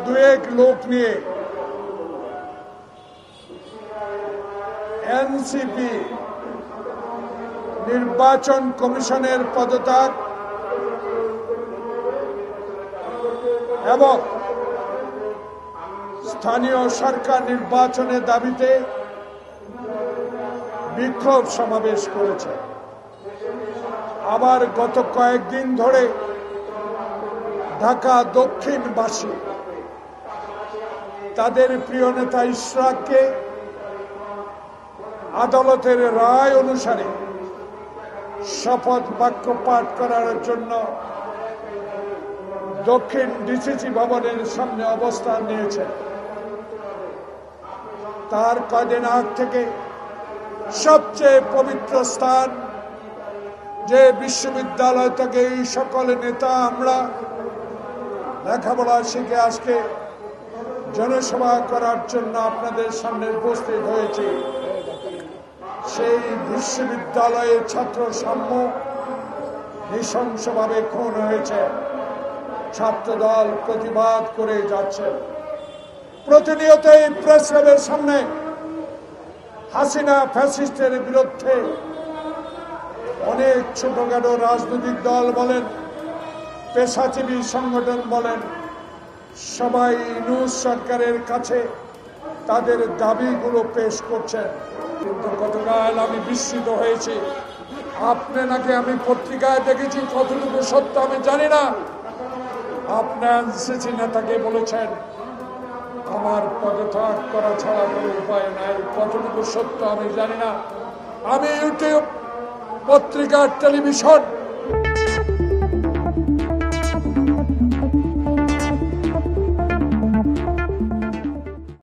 দুয়েক লোক নিয়ে এনসিপি নির্বাচন কমিশনের পদত্যাগ এবং স্থানীয় সরকার নির্বাচনের দাবিতে বিক্ষোভ সমাবেশ করেছে। আবার গত কয়েকদিন ধরে ঢাকা দক্ষিণবাসী তাদের প্রিয় নেতা ইশরাককে আদালতের রায় অনুসারে শপথ বাক্য পাঠ করার জন্য দক্ষিণ ডিসিসি ভবনের সামনে অবস্থান নিয়েছে। তার কয়েকদিন আগ থেকে সবচেয়ে পবিত্র স্থান যে বিশ্ববিদ্যালয় থেকে এই সকল নেতা আমরা লেখাপড়া শিখে আজকে জনসভা করার জন্য আপনাদের সামনে উপস্থিত হয়েছে, সেই বিশ্ববিদ্যালয়ের ছাত্র সাম্য নৃশংসভাবে খুন হয়েছে। ছাত্রদল প্রতিবাদ করে যাচ্ছে। প্রতিনিয়ত এই প্রেস ক্লাবের সামনে হাসিনা ফ্যাসিস্টের বিরুদ্ধে অনেক ছোটখাটো রাজনৈতিক দল বলেন, পেশাজীবী সংগঠন বলেন, সবাই ইউনূস সরকারের কাছে তাদের দাবিগুলো পেশ করছেন। কিন্তু গতকাল আমি বিস্মিত হয়েছি। আপনি নাকি আমি পত্রিকায় দেখেছি, কতটুকু সত্য আমি জানি না, আপনার এনসিসি নেতাকে বলেছেন আমার পদত্যাগ করা ছাড়া কোনো উপায় নাই। কতটুকু সত্য আমি জানি না। আমি ইউটিউব, পত্রিকা, টেলিভিশন